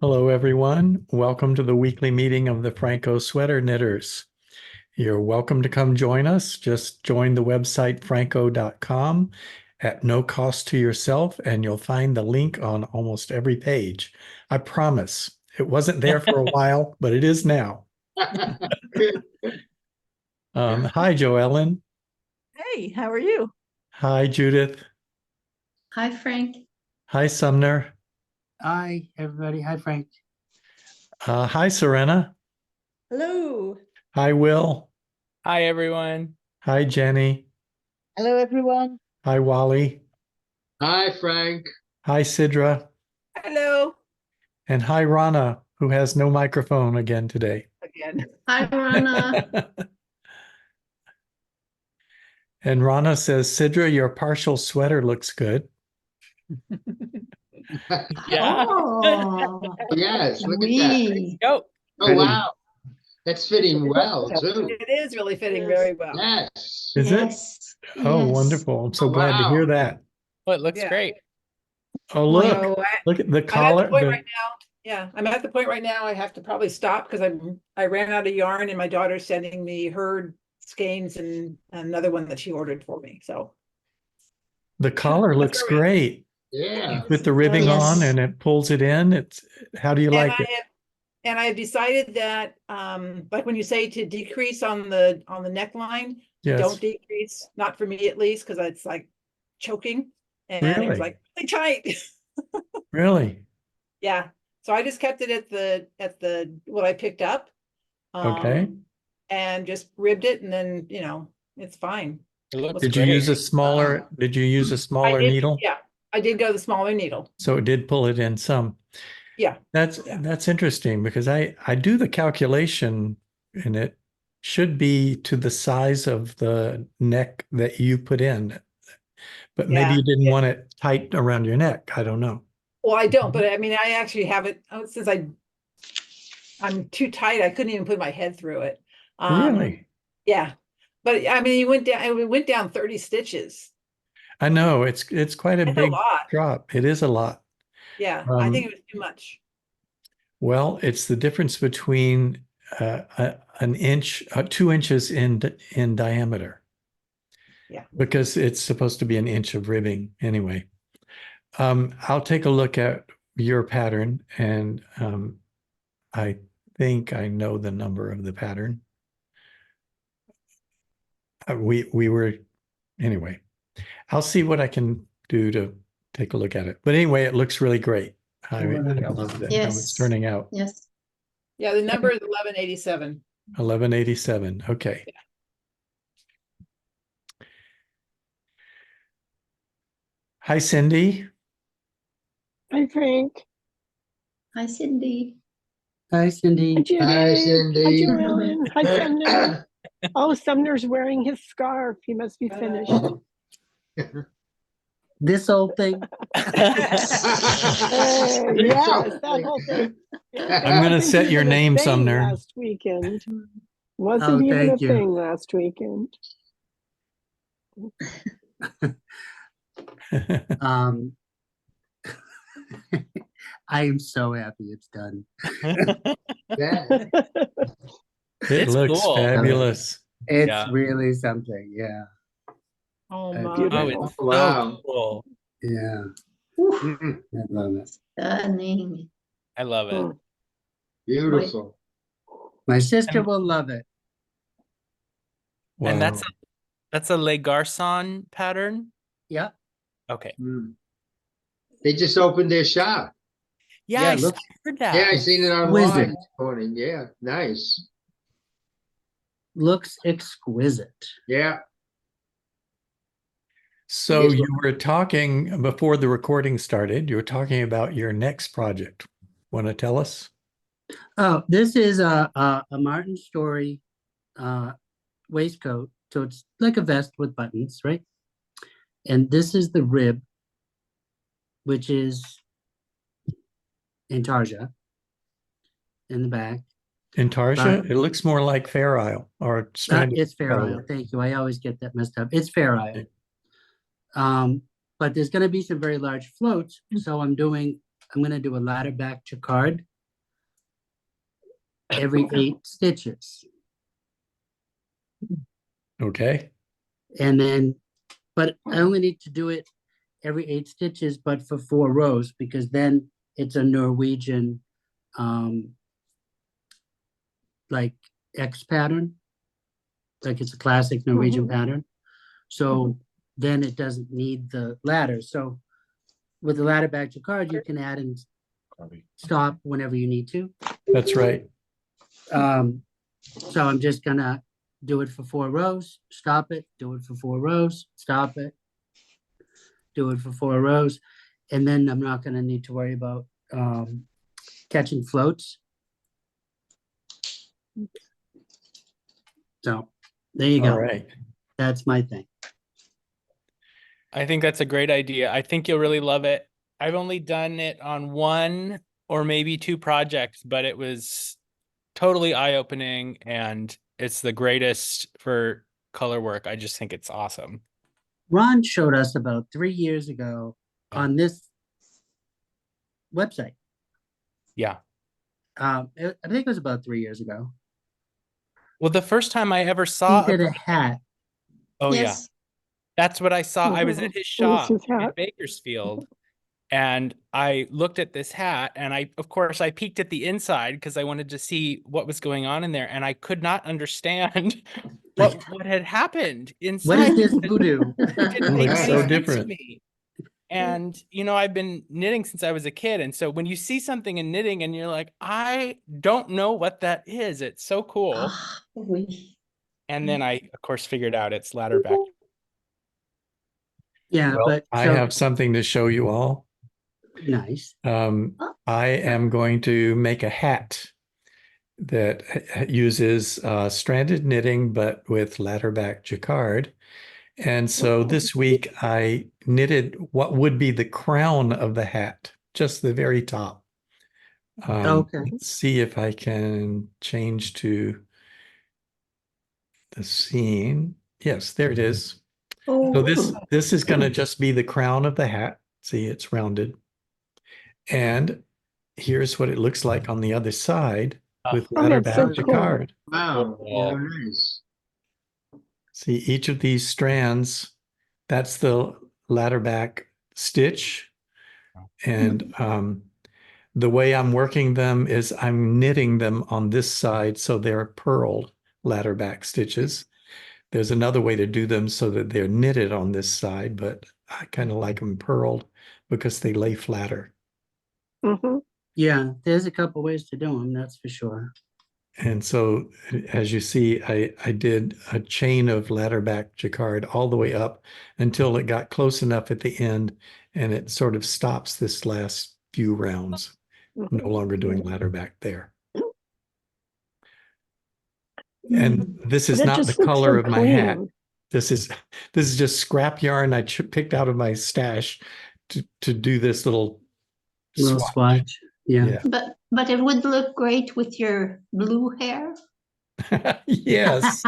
Hello, everyone. Welcome to the weekly meeting of the Phrancko Sweater Knitters. You're welcome to come join us. Just join the website phrancko.com at no cost to yourself, and you'll find the link on almost every page. I promise. It wasn't there for a while, but it is now. Hi, Joellen. Hey, how are you? Hi, Judith. Hi, Frank. Hi, Sumner. Hi, everybody. Hi, Frank. Hi, Serena. Hello. Hi, Will. Hi, everyone. Hi, Jenny. Hello, everyone. Hi, Wally. Hi, Frank. Hi, Sidra. Hello. And hi, Rana, who has no microphone again today. Again. Hi, Rana. And Rana says, Sidra, your partial sweater looks good. Yeah. Oh, Yes, look at that. we. Go. Oh, wow. That's fitting well, too. It is really fitting Yes. very well. Yes. Is it? Yes. Oh, Yes. wonderful. I'm so Oh, glad to wow. hear that. Oh, it looks Yeah. great. Oh, look. So Look at the I'm at collar. the point right now. Yeah, I'm at the point right now. I have to probably stop because I ran out of yarn, and my daughter's sending me her skeins and another one that she ordered for me. So The collar looks That's all right. great Yeah. with the ribbing Yes. on, and it pulls it in. How do you like it? And I have decided that like when you say to decrease on the neckline, Yes. don't decrease, not for me at least, because it's like choking and it Really? was like really tight. Really? Yeah. So I just kept it at the what I picked up. Okay. And just ribbed it, and then it's fine. It looks Did you great. use a smaller I did, needle? yeah, I did go the smaller needle. So it did pull it in some. Yeah. That's interesting because I do the calculation and it should be to the size of the neck that you put in. But maybe Yeah. you didn't want it tight around your neck. I don't know. Well, I don't, but I mean, I actually have it since I'm too tight. I couldn't even put my head through it. Really? Yeah. But I mean, it went down 30 stitches. I know it's quite a It's a big lot. drop. It is a lot. Yeah. I think it was too much. Well, it's the difference between an inch, 2 inches in diameter. Yeah. Because it's supposed to be an inch of ribbing anyway. I'll take a look at your pattern, and I think I know the number of the pattern. We were anyway. I'll see what I can do to take a look at it. But anyway, it looks really great. I love that how it's Yes. turning out. Yes. Yeah. The number is 1187. 1187. Okay. Hi, Cindy. Hi, Frank. Hi, Cindy. Hi, Cindy. Hi, Judith. Hi, Cindy. Hi, Joellen. Hi, Sumner. Oh, Sumner's wearing his scarf. He must be finished. This old thing. Yes, that whole thing. I'm going to set your name, Sumner. Last weekend wasn't even a thing last weekend. I am so happy it's done. Yeah. It looks cool. fabulous. It's really something. Yeah. Oh, Oh, it's so Wow. cool. Yeah. Mm, I love it. Stunning. I love it. beautiful. My sister will love it. Wow. And that's a Le Garçon pattern. Yeah. Okay. Mm. They just opened their shop. Yeah, I look. heard that. Yeah, I seen it online Exquisite. this morning. Yeah, nice. Looks exquisite. Yeah. So you were talking before the recording started, you were talking about your next project. Want to tell us? Oh, this is a Martin Story waistcoat. So it's like a vest with buttons, right? And this is the rib, which is intarsia in the back. Intarsia? It looks more like Fair Isle or stranded. It's Fair Isle. Thank you. I always get that messed up. It's Fair Isle. But there's going to be some very large floats. So I'm going to do a ladder back jacquard every 8 stitches. Okay. And then, but I only need to do it every 8 stitches, but for 4 rows, because then it's a Norwegian, like X pattern. Like it's a classic Norwegian pattern. So then it doesn't need the ladder. So with the ladder back jacquard, you can add and stop whenever you need to. That's right. So I'm just gonna do it for 4 rows, stop it, do it for 4 rows, stop it, do it for 4 rows, and then I'm not gonna need to worry about catching floats. So there you All go. right. That's my thing. I think that's a great idea. I think you'll really love it. I've only done it on 1 or maybe 2 projects, but it was totally eye-opening, and it's the greatest for color work. I just think it's awesome. Ron showed us about 3 years ago Yeah. on this website. Yeah. I think it was about 3 years ago. Well, the first time I ever He saw did a hat. oh yeah, Yes. that's what I saw. I was at his It was shop his in hat. Bakersfield, and I looked at this hat, and of course, I peeked at the inside because I wanted to see what was going on in there, and I could not understand what had happened inside. What is this voodoo? It didn't make Looks any so sense to different. me. And I've been knitting since I was a kid, and so when you see something in knitting and you're like, I don't know what that is, it's so cool. Ah, oui. And then I, of course, figured out it's ladder back. Yeah, Well, but I so have something to show you all. nice. I am going to make a hat that uses stranded knitting, but with ladder-back jacquard. And so this week I knitted what would be the crown of the hat, just the very top. Okay. Let's see if I can change to the scene. Yes, there it is. Oh, So this is going to just be the crown of the hat. See, it's rounded. And here's what it looks like on the other side with Oh, that's so ladder-back cool. jacquard. Wow, Cool. very nice. See, each of these strands, that's the ladder-back stitch. And the way I'm working them is I'm knitting them on this side so they're purled ladder-back stitches. There's another way to do them so that they're knitted on this side, but I kind of like them purled because they lay flatter. Mhm. Yeah, there's a couple ways to do them, that's for sure. And so, as you see, I did a chain of ladder-back jacquard all the way up until it got close enough at the end, and it sort of stops this last few rounds. No longer doing ladder-back there. And this is That not the just looks color so of my hat. clean. This is just scrap yarn I picked out of my stash to do this little Little swatch. swatch. Yeah. Yeah. but it would look great with your blue hair. Yes.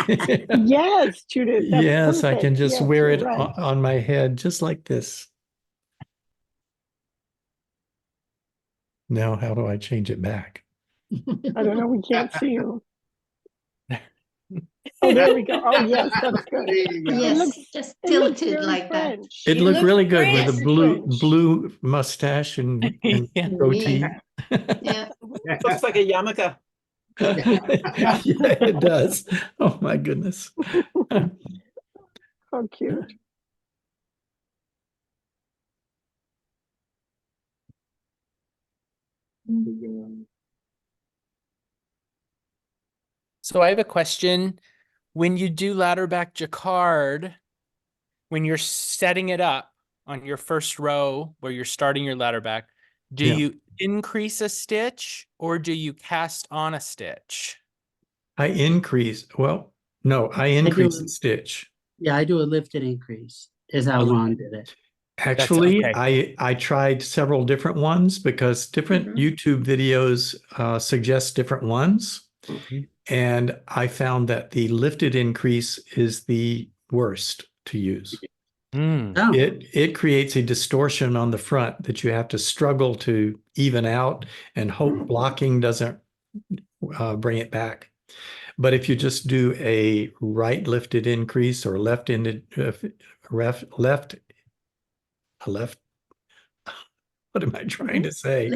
Yes, Judith, that's Yes, I can perfect. just Yes, wear you're it right. on my head just like this. Now, how do I change it back? I don't know, we can't see you. Oh, there we go. Oh, yes, that's good. There you go. Yes, looks- just It looks tilted very like that. French. It You looked look really good with French. a blue French. mustache and Yeah. goatee. Yeah. Looks like a yarmulke. Yeah, it does. Oh my goodness. How cute. So I have a question. When you do ladder back jacquard, when you're setting it up on your first row where you're starting your ladder back, do Yeah. you increase a stitch or do you cast on a stitch? I increase a stitch. Yeah, I do a lifted increase, is how Ron did it. Actually, okay. I tried several different ones because different Mhm. YouTube videos suggest different ones. And I found that the lifted increase is the worst to use. Mm. Oh, It creates a distortion on the front that you have to struggle to even out and hope blocking doesn't bring it back. But if you just do a right lifted increase or left-ended left, what am I trying to say?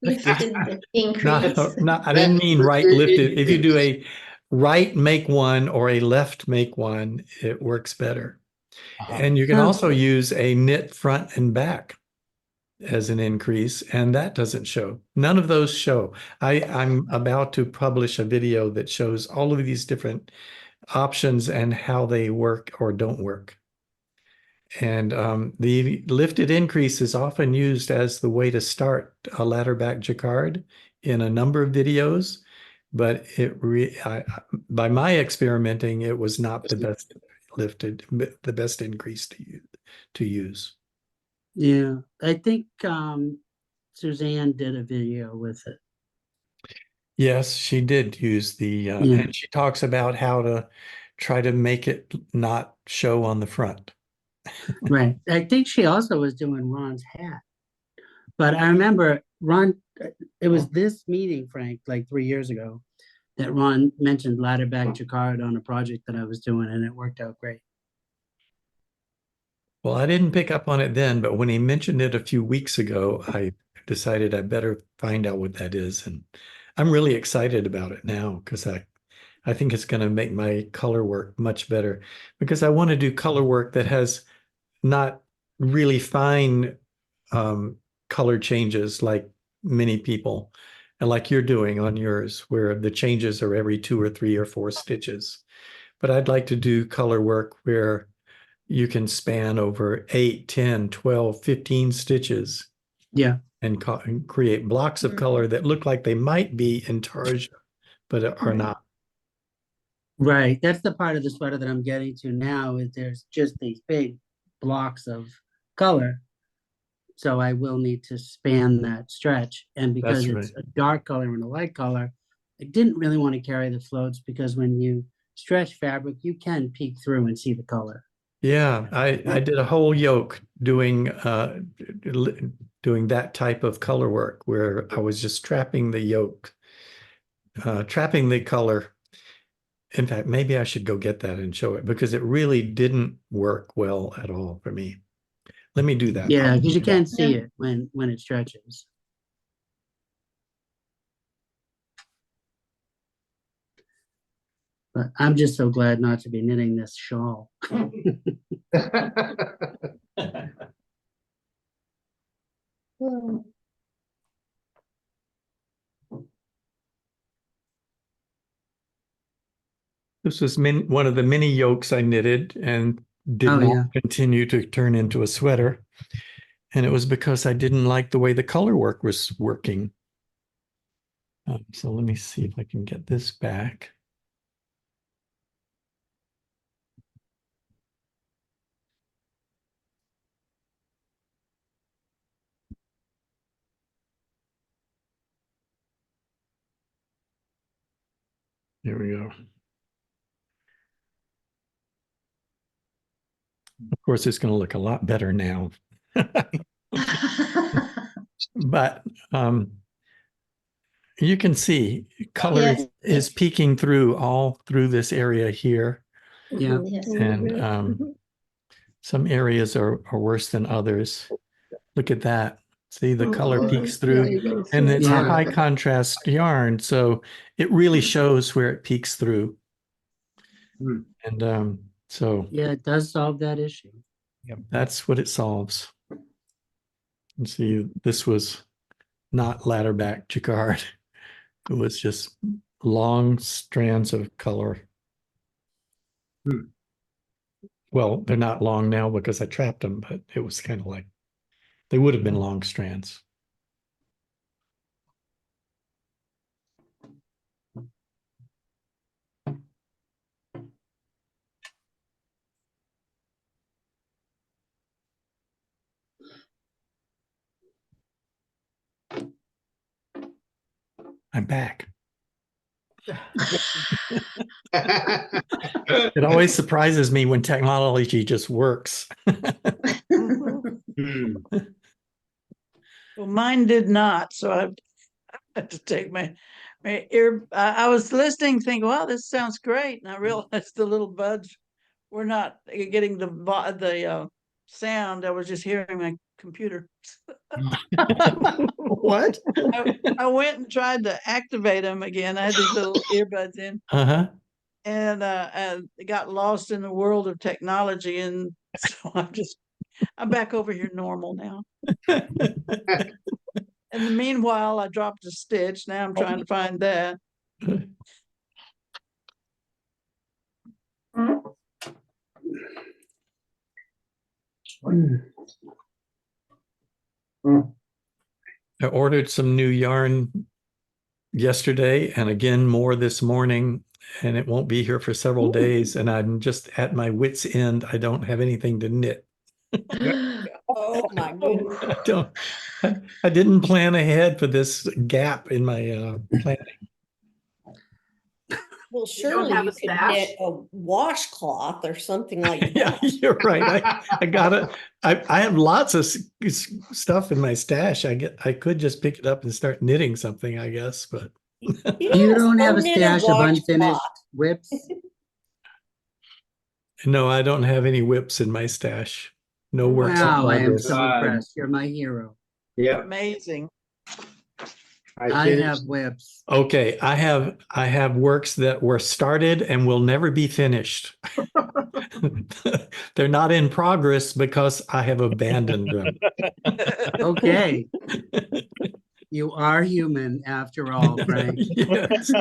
Lifted increase. Not, I didn't mean right lifted. If you do a right make one or a left make one, it works better. And you can Oh. also use a knit front and back as an increase, and that doesn't show. None of those show. I'm about to publish a video that shows all of these different options and how they work or don't work. And the lifted increase is often used as the way to start a ladder back jacquard in a number of videos, but by my experimenting, it was not the best lifted, the best increase to use. Yeah, I think Suzanne did a video with it. Yes, she did use the, and she talks about how to try to make it not show on the front. Right. I think she also was doing Ron's hat. But I remember Ron, it was this meeting, Frank, like 3 years ago, that Ron mentioned ladder back jacquard on a project that I was doing, and it worked out great. Well, I didn't pick up on it then, but when he mentioned it a few weeks ago, I decided I better find out what that is. And I'm really excited about it now because I think it's going to make my color work much better, because I want to do color work that has not really fine color changes like many people and like you're doing on yours, where the changes are every 2 or 3 or 4 stitches. But I'd like to do color work where you can span over 8, 10, 12, 15 stitches. Yeah. And create blocks of color that look like they might be intarsia, but are not. Right. That's the part of the sweater that I'm getting to now, is there's just these big blocks of color. So I will need to span that stretch. And because it's a dark color and a light color, I didn't really want to carry the floats, because when you stretch fabric, you can peek through and see the color. Yeah, I did a whole yoke doing that type of color work where I was just trapping the yoke, trapping the color. In fact, maybe I should go get that and show it, because it really didn't work well at all for me. Let me do that. Yeah, because you can't see it when it stretches. But I'm just so glad not to be knitting this shawl. This was one of the many yokes I knitted and did not continue to turn into a sweater. And it was because I didn't like the way the color work was working. So let me see if I can get this back. There we go. Of course, it's going to look a lot better now. But you can see color is peeking through all through this area here. Yeah. And some areas are worse than others. Look at that. See, the color peeks through, and it's a high contrast yarn, so it really shows where it peeks through. And so yeah, it does solve that issue. Yep, that's what it solves. And see, this was not ladder back jacquard. It was just long strands of color. Well, they're not long now because I trapped them, but it was kind of like they would have been long strands. I'm back. It always surprises me when technology just works. Well, mine did not, so I had to take I was listening, thinking, wow, this sounds great. And I realized the little buds were not getting the sound. I was just hearing my computer. What? I went and tried to activate them again. I had these little earbuds in, Uh-huh. and got lost in the world of technology. And so I'm back over here normal now. In the meanwhile, I dropped a stitch. Now I'm trying to find that. I ordered some new yarn yesterday and again more this morning, and it won't be here for several days. And I'm just at my wit's end. I don't have anything to knit. Oh my goodness. I don't. I didn't plan ahead for this gap in my planning. Well, don't surely have you a could stash? knit a washcloth or something like Yeah, that. you're right. I got it. I have lots of stuff in my stash. I could just pick it up and start knitting something, I guess, but You Yes, don't go have a knit stash of unfinished washcloth. whips? no, I don't have any whips in my stash. No works in Wow, I am progress. so impressed. You're my hero. Yeah, Amazing. I have finished. whips. Okay, I have works that were started and will never be finished. They're not in progress because I have abandoned them. Okay, you are human after all, Frank. Yes.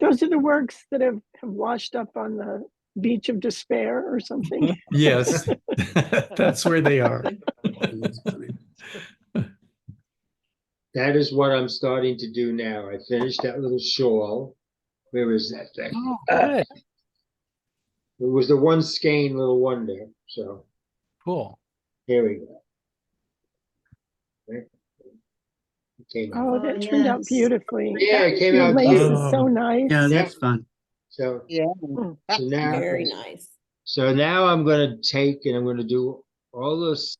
Those are the works that have washed up on the beach of despair or something. Yes, that's where they are. That is what I'm starting to do now. I finished that little shawl. Where is that thing? Oh, good. It was the one skein little wonder. So Cool. here we go. Right. It came out. Oh, that turned out yes. beautifully. Yeah, it came Your out lace beautiful. is so nice. Yeah, that's fun. So Yeah. So now- Very nice. so now I'm gonna take and I'm gonna do all those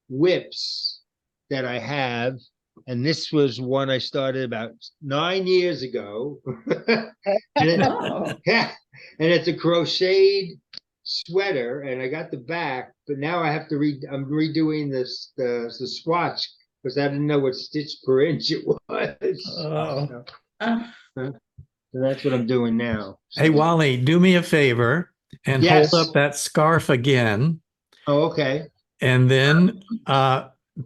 whips that I have. And this was one I started about 9 years ago. And Oh, yeah, and it's a crocheted sweater, and I got the back, but now I have to I'm redoing this the swatch because I didn't know what stitch per inch it was. Oh. So that's what I'm doing now. Hey, Wally, do me a favor and Yes. hold up that scarf again, Oh, okay. and then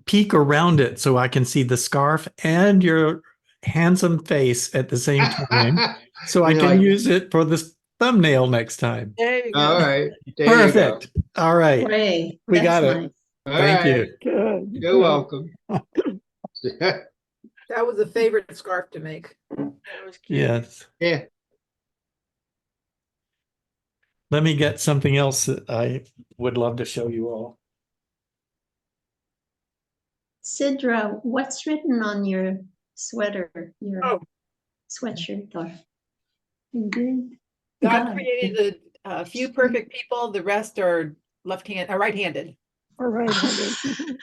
peek around it so I can see the scarf and your handsome face at the same time, so I You know, can use it for this thumbnail next time. There you go. All right. There Perfect. All right. great. We That's got it. nice. You go. All Thank right. you. Good. You're welcome. That was a favorite scarf to make. That was cute. Yes. Yeah. Let me get something else that I would love to show you all. Sidra, what's written on your sweater, your Oh. sweatshirt? Or you did? God God. created a few perfect people. The rest are right-handed. All right.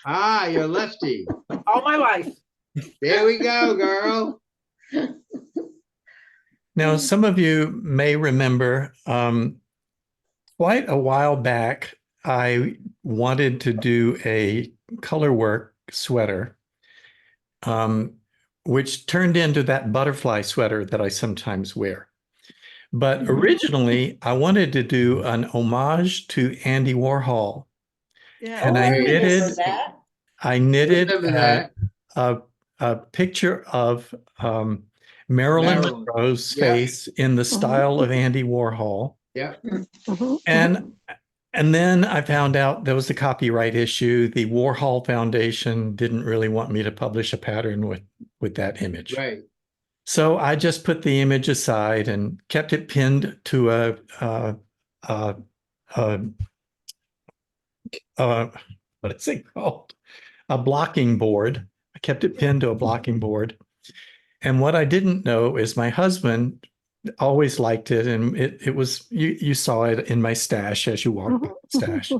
Ah, you're lefty. All my life. There we go, girl. Now, some of you may remember quite a while back, I wanted to do a color work sweater, which turned into that butterfly sweater that I sometimes wear. But originally, I wanted to do an homage to Andy Warhol. Yeah. And I remember knitted, that. I knitted Remember that. a picture of Marilyn Marilyn. Monroe's Yeah. face in the style of Andy Warhol. Yeah. And then I found out there was a copyright issue. The Warhol Foundation didn't really want me to publish a pattern with that image. Right. So I just put the image aside and kept it pinned to what is it called? A blocking board. I kept it pinned to a blocking board. And what I didn't know is my husband always liked it, and it was you saw it in my stash as you walked by the stash.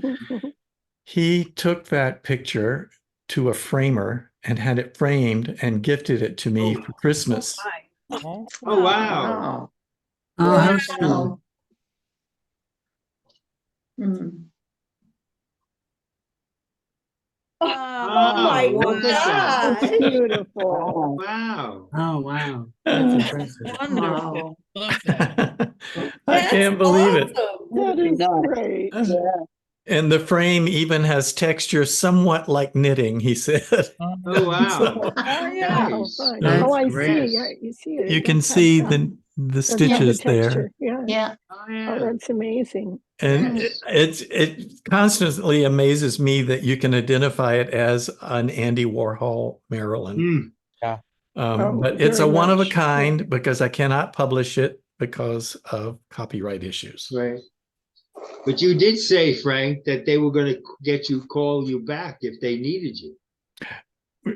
He took that picture to a framer and had it framed and gifted it to me for Christmas. Oh, Oh, wow. Oh, how sweet. Wow. Mm. Oh my look at that. gosh. Beautiful. Wow. Oh, wow. That's impressive. Wonderful. love that. I That's can't believe it. awesome. That is great. And the frame even has texture somewhat like knitting, he said. Oh, wow. Oh, yeah. Oh, Nice. fine. That's Oh, I great. see. Yeah, you see it. You It can does have see some- the does have the stitches there. texture. Yeah. Yeah. Oh, Oh, yeah. that's amazing. And Yes. it constantly amazes me that you can identify it as an Andy Warhol Marilyn. Mm. Oh, But it's a very one of a much. kind because I cannot publish it because of copyright issues. Right. But you did say, Frank, that they were going to call you back if they needed you.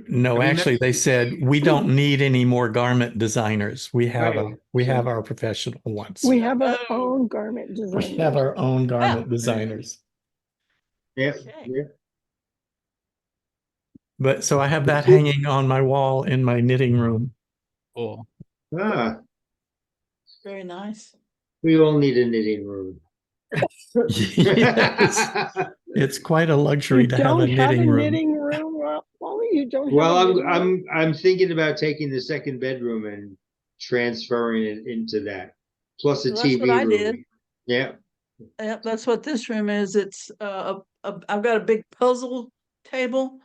No, I actually, they said we don't need any more garment designers. We have Right. we have our professional ones. We have our Oh. own garment We designer. have our own garment designers. Yeah. Okay. Yeah. But so I have that hanging on my wall in my knitting room. Cool. Ah, Very nice. we all need a knitting room. Yes, it's quite a luxury You to have a don't have a knitting room. knitting room? Wally, you don't have Well, a knitting room? I'm thinking about taking the second bedroom and transferring it into that, plus a Well, that's what TV I room. did. Yeah. Yep, that's what this room is. It's I've got a big puzzle table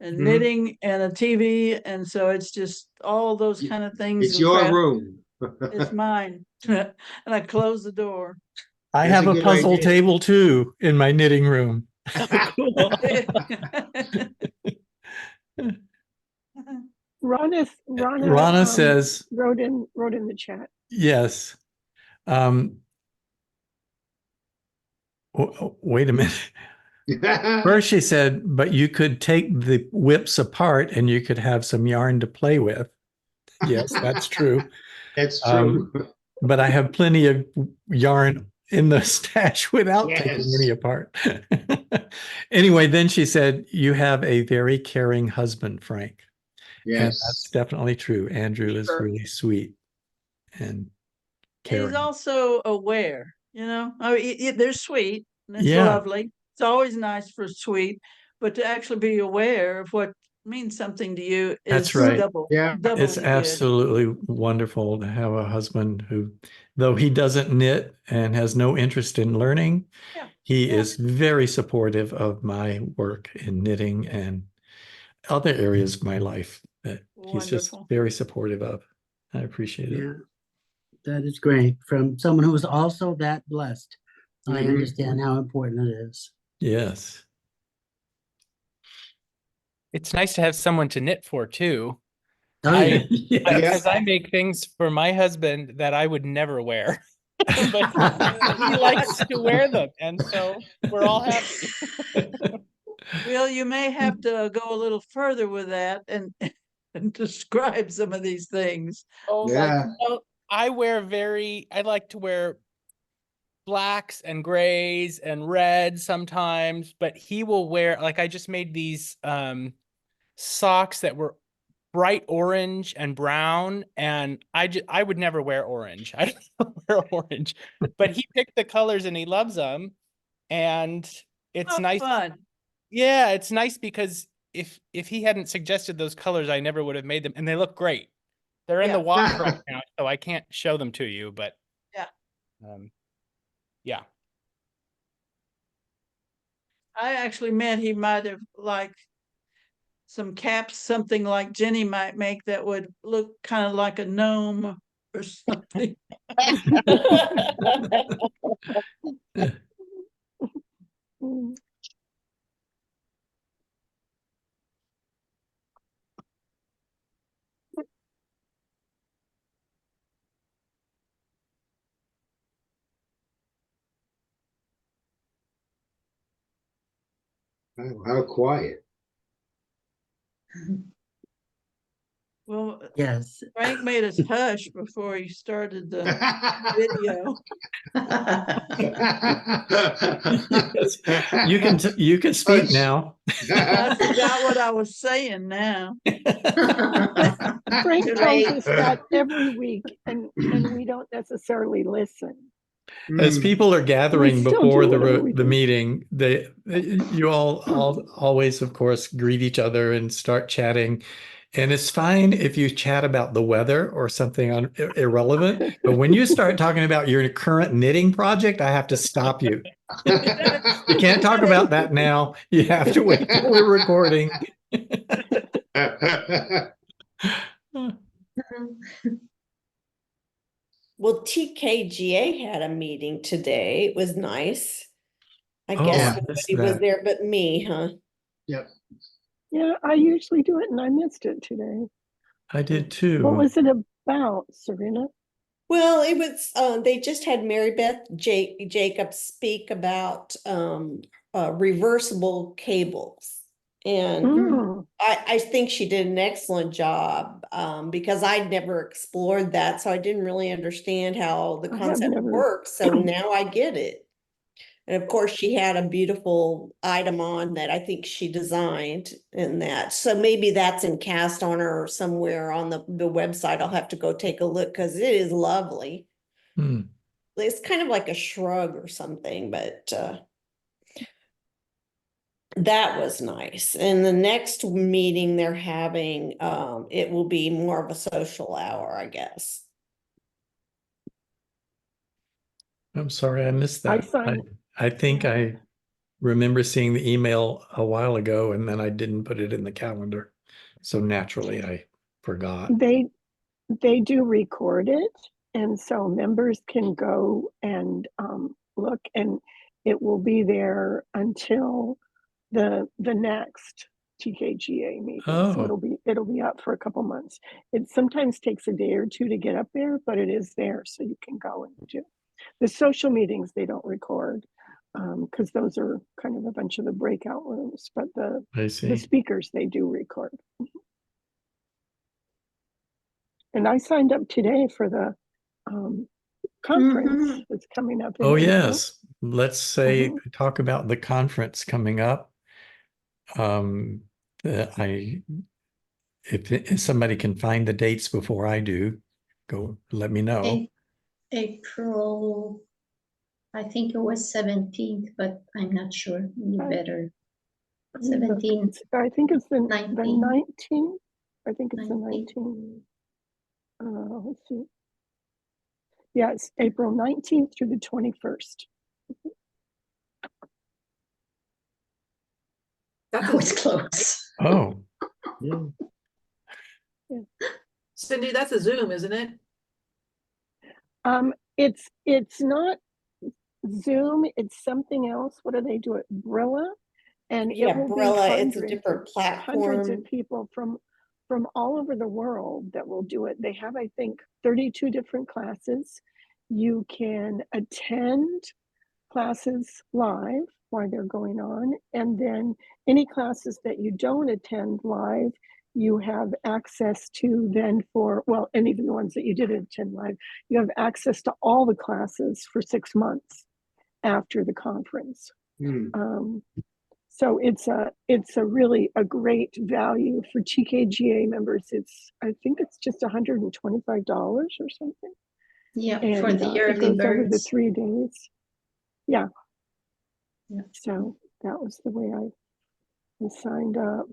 and Mhm. knitting and a TV, and so it's just all those kind of things. It's and your craft. room. It's mine, and I close the door. I That's have a a good puzzle idea. table too in my knitting room. Cool. Rana Rana says, wrote in the chat. yes. Wait a minute. First, she said, but you could take the whips apart and you could have some yarn to play with. Yes, that's true. That's true. But I have plenty of yarn in the stash without taking Yes. any apart. Anyway, then she said, you have a very caring husband, Frank. And that's Yes. definitely true. Andrew is Sure. really sweet and caring. He's also aware, I mean, they're sweet and it's Yeah. lovely. It's always nice for sweet, but to actually be aware of what means something to you That's is right. Yeah. doubly It's good. absolutely wonderful to have a husband who, though he doesn't knit and has no interest in learning, Yeah. he Yeah. is very supportive of my work in knitting and other areas of my life that he's just Wonderful. very supportive of. I appreciate it. Yeah, that is great. From someone who is also that blessed. I Mhm. understand how important it is. Yes. It's nice to have someone to knit for too. Oh, yeah. Yes. Because I make things for my husband that I would never wear. But he likes to wear them, and so we're all happy. Well, you may have to go a little further with that and and describe some of these things. Oh, Yeah. I like to wear blacks and grays and reds sometimes, but he will wear, like, I just made these socks that were bright orange and brown, and I would never wear orange. I don't wear orange, but he picked the colors and he loves them, and it's Oh, nice. fun. Yeah, it's nice because if he hadn't suggested those colors, I never would have made them, and they look great. They're in the Yeah. wash right now, so I can't show them to you, but Yeah. Yeah. I actually meant he might have like some caps, something like Jenny might make that would look kind of like a gnome or something. Mm. Wow, how quiet. Well, Yes. Frank made us hush before he started the video. You can speak now. I forgot what I was saying now. Frank tells Right. us that every week, and we don't necessarily listen. As people are gathering still before do whatever we the do. meeting, you all always, of course, greet each other and start chatting. And it's fine if you chat about the weather or something irrelevant. But when you start talking about your current knitting project, I have to stop you. You can't talk about that now. You have to wait till we're recording. Well, TKGA had a meeting today. It was nice. I Oh, guess I missed nobody was that. there but me, huh? Yep. Yeah, I usually do it and I missed it today. I did What too. was it about, Serena? Well, it was they just had Mary Beth Jacobs speak about reversible cables. And Mm, I think she did an excellent job because I'd never explored that. So I didn't really understand how the I have concept never. works. So now I get it. And of course, she had a beautiful item on that I think she designed in that. So maybe that's in cast on her or somewhere on the website. I'll have to go take a look because it is lovely. Hmm. It's kind of like a shrug or something, but that was nice. And the next meeting they're having, it will be more of a social hour, I guess. I'm sorry, I missed I that. signed. I think Yeah. I remember seeing the email a while ago and then I didn't put it in the calendar. So naturally I forgot. They do record it, and so members can go and look, and it will be there until the next TKGA meeting. So Oh, it'll be up for a couple months. It sometimes takes a day or two to get up there, but it is there, so you can go and do. The social meetings they don't record because those are kind of a bunch of the breakout rooms, but I the see. speakers they do record. And I signed up today for the conference that's coming up in Oh, April. yes. Let's say talk about the conference coming up. I if somebody can find the dates before I do, go let me know. April, I think it was 17th, but I'm not sure. You better. 17th. I think it's the 19th. 19th. I think it's the 19th. 19th. Let's see. Yeah, it's April 19th through the 21st. That's That was close. Oh, Cindy, that's a Zoom, isn't it? It's not Zoom, it's something else. What do they do it? Brilla? And Yeah, it will Brilla, be it's a different hundreds platform. of people from all over the world that will do it. They have, I think, 32 different classes. You can attend classes live while they're going on, and then any classes that you don't attend live, you have access to then for, well, and even the ones that you did attend live, you have access to all the classes for 6 months after the conference. So it's a really a great value for TKGA members. I think it's just $125 or something. Yeah, And for the it early goes over the birds. 3 days. Yeah. Yeah. So that was the way I signed up.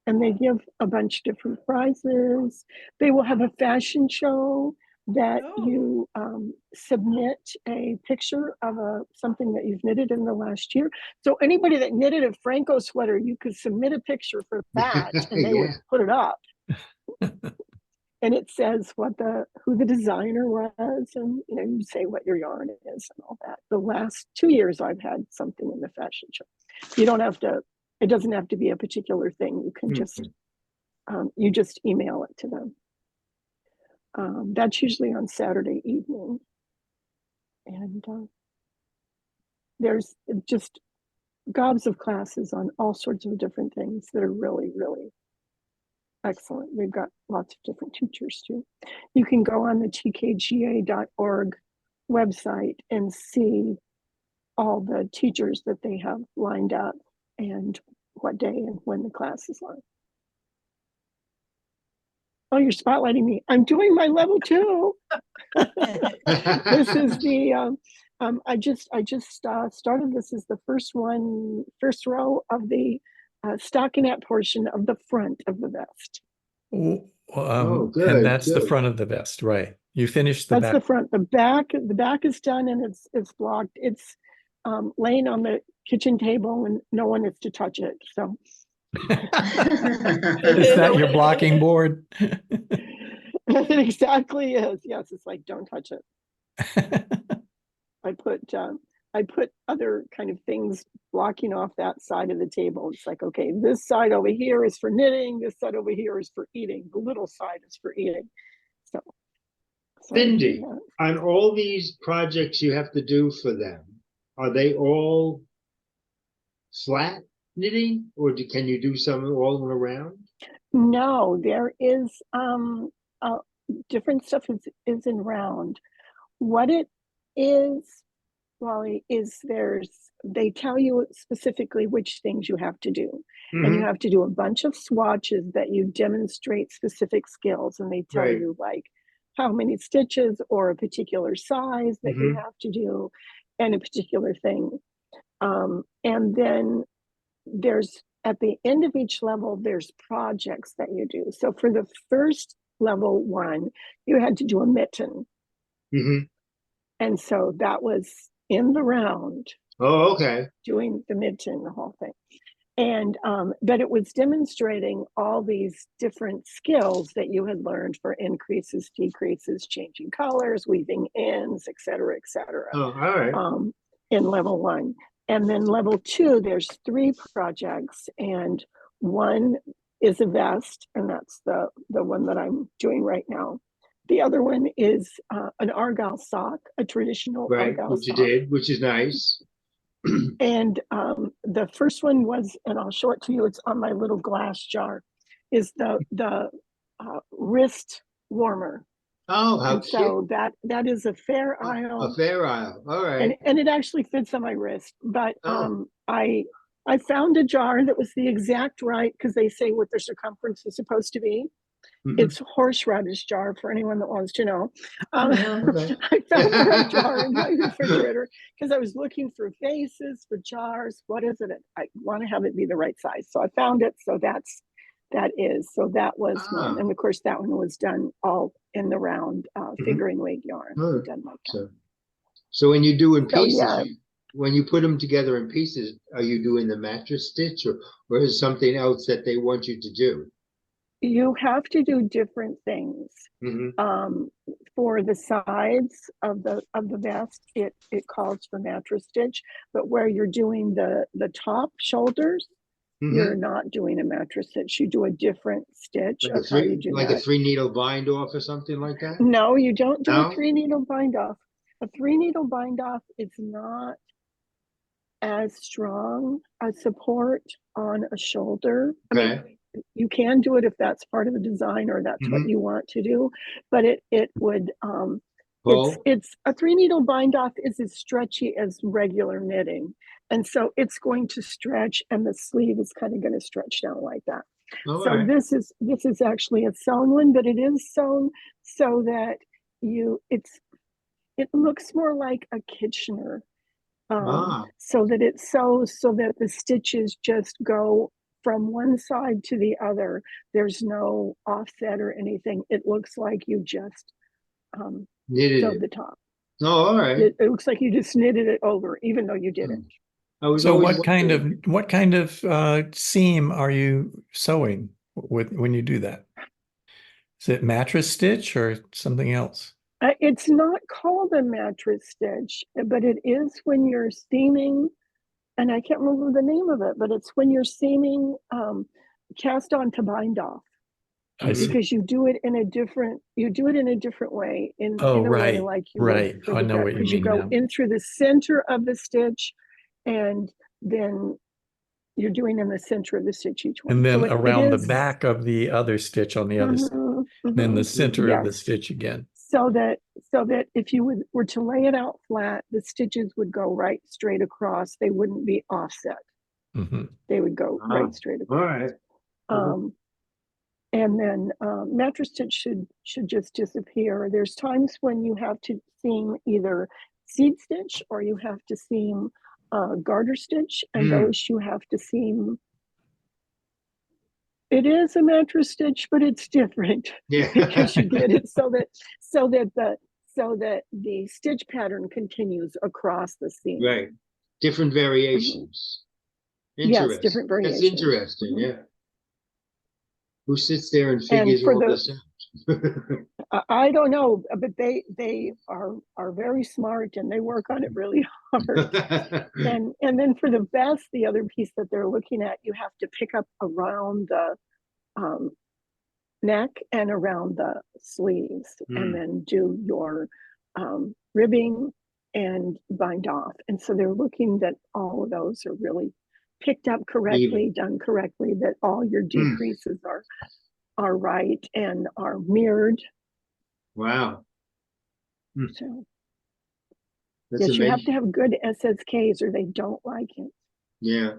And they give a bunch of different prizes. They will have a fashion show that you submit a picture of something that you've knitted in the last year. So anybody that knitted a Phrancko sweater, you could submit a picture for that and they would put it up. And it says who the designer was, and you say what your yarn is and all that. The last 2 years I've had something in the fashion show. You don't have to, it doesn't have to be a particular thing. You can just you just email it to them. That's usually on Saturday evening. And there's just gobs of classes on all sorts of different things that are really, really excellent. We've got lots of different teachers too. You can go on the tkga.org website and see all the teachers that they have lined up and what day and when the class is on. Oh, you're spotlighting me. I'm doing my level 2. This is the I just started. This is the first row of the stockinette portion of the front of the vest. Oh, And good, that's the good. front of the vest, right? You finished the That's back. the front. The back is done and it's blocked. It's laying on the kitchen table and no one is to touch it. So Is that your blocking board? it exactly is. Yes, it's like don't touch it. I put other kind of things blocking off that side of the table. It's like, okay, this side over here is for knitting. This side over here is for eating. The little side is for eating. So Cindy, on all these projects you have to do for them, are they all flat knitting, or can you do some all around? No, there is different stuff is in round. What it is, Wally, is they tell you specifically which things you have to do. And you have to do a bunch of swatches that you demonstrate specific skills, and they tell you like how many stitches or a particular size that you have to do and a particular thing. And then there's at the end of each level, there's projects that you do. So for the first level 1, you had to do a mitten. And so that was in the round. Oh, okay. Doing the mitten, the whole thing. And but it was demonstrating all these different skills that you had learned for increases, decreases, changing colors, weaving ends, et cetera, et cetera. Oh, all right. In level 1. And then level 2, there's 3 projects, and one is a vest, and that's the one that I'm doing right now. The other one is an argyle sock, a traditional argyle which sock. you did, which is nice. And the first one was, and I'll show it to you, it's on my little glass jar, is the wrist warmer. Oh, how and cute. so that is a Fair Isle. A Fair Isle, all right. And it actually fits on my wrist. But I found a jar that was the exact right, because they say what the circumference is supposed to be. It's horseradish jar for anyone that wants to know. Okay. I found the right jar in my refrigerator because I was looking for faces, for jars. What is it? I want to have it be the right size. So I found it. So that was one. And of course, that one was done all in the round fingering weight yarn. Done like that. So when you do in pieces, yeah. when you put them together in pieces, are you doing the mattress stitch, or is it something else that they want you to do? You have to do different things. For the sides of the vest, it calls for mattress stitch, but where you're doing the top shoulders, you're not doing a mattress stitch. You do a different stitch Like of how you do like that. a 3-needle bind off or something like that? No, you don't do No? a 3-needle bind off. A 3-needle bind off is not as strong a support on a shoulder. I mean, you can do it if that's part of the design or that's what you want to do, but it would it's a 3-needle bind off is as stretchy as regular knitting, and so it's going to stretch, and the sleeve is kind of going to stretch down like that. So this is actually a sewn one, but it is sewn so that it looks more like a Kitchener. So that it's so that the stitches just go from one side to the other. There's no offset or anything. It looks like you just sewed the top. Oh, all right. It looks like you just knitted it over, even though you didn't. So what kind of seam are you sewing when you do that? Is it mattress stitch or something else? It's not called a mattress stitch, but it is when you're seaming, and I can't remember the name of it, but it's when you're seaming cast on to bind off. Because you do it in a different way, in a way like you would for I know what you because mean you go now. in through the center of the stitch and then you're doing in the center of the stitch each one. And then So it around the is- back of the other stitch on the other side, Mhm, then the mhm. center of the Yes. stitch again. So that if you were to lay it out flat, the stitches would go right straight across. They wouldn't be offset. Mhm. They would go Ah, right straight All across. right. And then mattress stitch should just disappear. There's times when you have to seam either seed stitch or you have to seam garter stitch, and those you have to seam. It is a mattress stitch, but it's different Yeah. because you get it so that the stitch pattern continues across the seam. Right. Different variations. Yes, Interesting. different That's variations. interesting, Mhm. yeah. Who sits there and And figures for all the- this out? I don't know, but they are very smart and they work on it really hard. And then for the vest, the other piece that they're looking at, you have to pick up around the neck and around the sleeves, and then do your ribbing and bind off. And so they're looking that all of those are really picked up correctly, done correctly, that all your decreases are right and are mirrored. Wow. So That's yes, you have amazing. to have good SSKs or they don't like it. Yeah.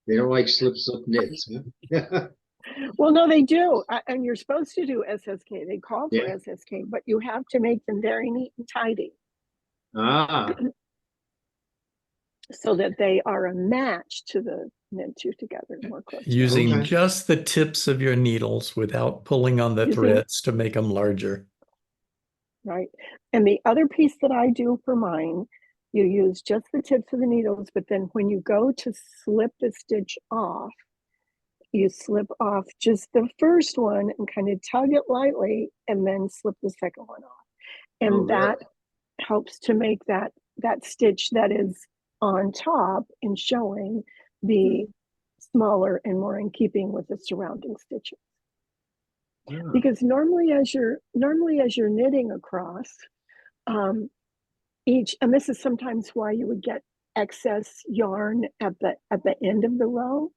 They don't like slip knits, huh? Well, no, they do. And you're supposed to do SSK. They call for Yeah. SSK, but you have to make them very neat and tidy Ah, so that they are a match to the knit two together more closely. Using Okay. just the tips of your needles without pulling on the Using- threads to make them larger. Right. And the other piece that I do for mine, you use just the tips of the needles, but then when you go to slip the stitch off, you slip off just the first one and kind of tug it lightly and then slip the second one off. And Oh, that helps to make that stitch that is on top and showing be smaller and more in keeping with the surrounding stitches. really? Because normally as you're knitting across, and this is sometimes why you would get excess yarn at the end of the row,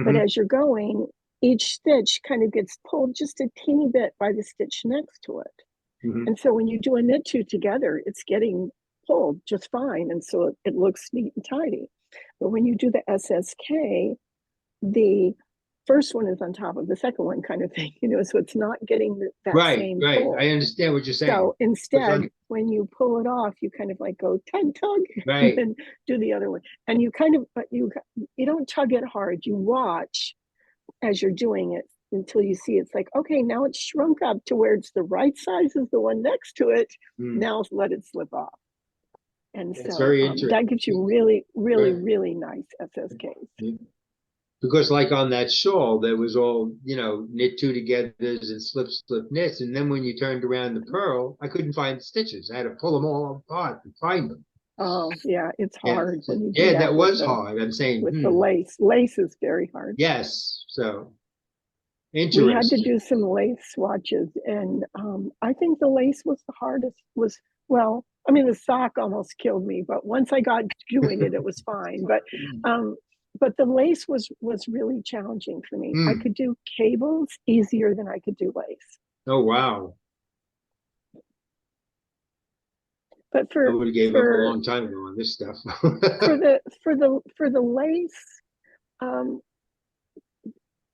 but Mhm. as you're going, each stitch kind of gets pulled just a teeny bit by the stitch next to it. Mhm. And so when you do a knit two together, it's getting pulled just fine, and so it looks neat and tidy. But when you do the SSK, the first one is on top of the second one, kind of thing, so it's not getting that Right, same right. pull. I understand what you're saying. So instead, on- when you pull it off, you kind of like go tug, Right. and then do the other one. And you kind of, but you don't tug it hard. You watch as you're doing it until you see it's like, okay, now it's shrunk up to where it's the right size as the one next to it. Now let it slip off. And That's so very that interesting. gives you really, really, Right. really nice SSKs. Because like on that shawl, there was all, knit two togethers and slip knits. And then when you turned around the pearl, I couldn't find the stitches. I had to pull them all apart and find them. Oh yeah, it's Yeah, hard when you do yeah, that that with was the, hard. I'm saying, with the lace. Lace is very hard. yes. So We had interesting. to do some lace swatches, and I think the lace was the hardest. Well, I mean, the sock almost killed me, but once I got doing it, it was fine. But the lace was really challenging for me. I could do cables easier than I could do lace. Oh, wow. But I would have gave up a long time ago on this stuff. for the lace,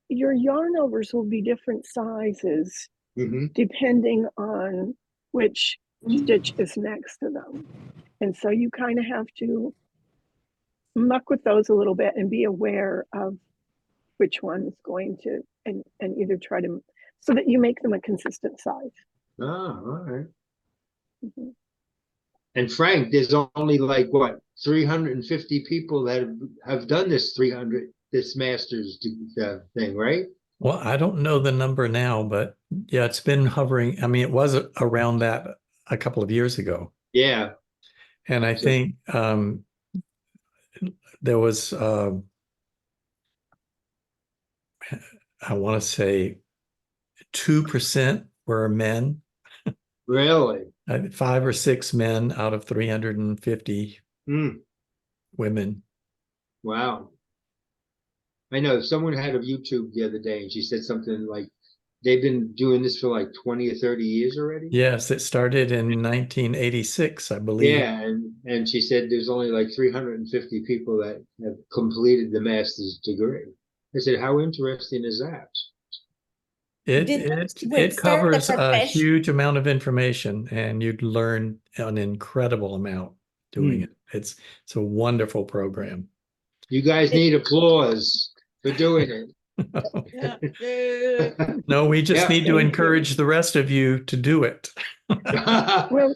your yarn overs will be different sizes depending on which stitch is next to them. And so you kind of have to muck with those a little bit and be aware of which one's going to, and either try to, so that you make them a consistent size. Oh, all right. And Frank, there's only like what, 350 people that have done this master's thing, right? Well, I don't know the number now, but yeah, it's been hovering. I mean, it was around that a couple of years ago. Yeah. And I think there was, I want to say 2% were men. Really? 5 or 6 men out of 350 Mm, women. wow. I know someone had a YouTube the other day and she said something like they've been doing this for like 20 or 30 years already. Yes, it started in 1986, I believe. Yeah, and she said there's only like 350 people that have completed the master's degree. I said, how interesting is that? It Did it they it start the covers a profession? huge amount of information, and you'd learn an incredible amount doing it. It's a wonderful program. You guys need applause for doing it. Yeah. Yeah. No, we just Yeah. need to Thank you. encourage the rest of you to do it. Well,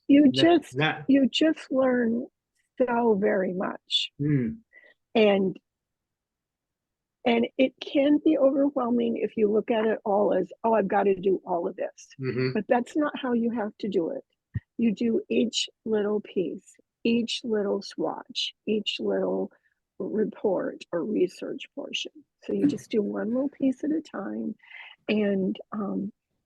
you just Not- you just learn so very much, Hmm. and it can be overwhelming if you look at it all as, oh, I've got to do all of this. Mhm. But that's not how you have to do it. You do each little piece, each little swatch, each little report or research portion. So you just do one little piece at a time, and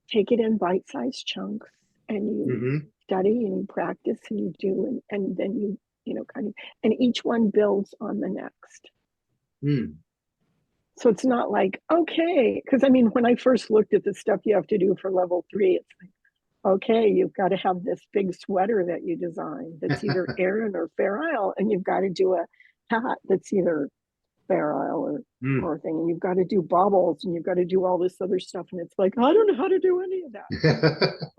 take it in bite-sized chunks, and you Mhm. study and you practice and you do, and then you know, kind of, and each one builds on the next. Hmm. So it's not like, okay, because I mean, when I first looked at the stuff you have to do for level 3, it's like, okay, you've got to have this big sweater that you design that's either Aran or Fair Isle, and you've got to do a hat that's either Fair Isle Hmm. or thing, and you've got to do baubles, and you've got to do all this other stuff, and it's like, I don't know how to do any of that.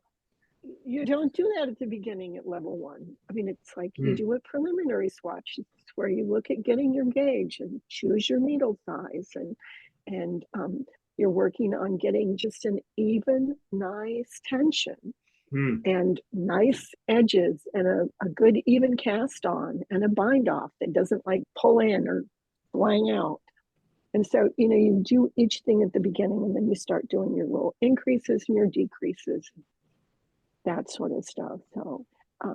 You don't do that at the beginning at level 1. I mean, it's like you do a preliminary swatch. It's where you look at getting your gauge and choose your needle size, and you're working on getting just an even, nice tension Hmm. and nice edges and a good even cast on and a bind off that doesn't like pull in or flying out. And so, you know, you do each thing at the beginning, and then you start doing your little increases and your decreases, that sort of stuff. So,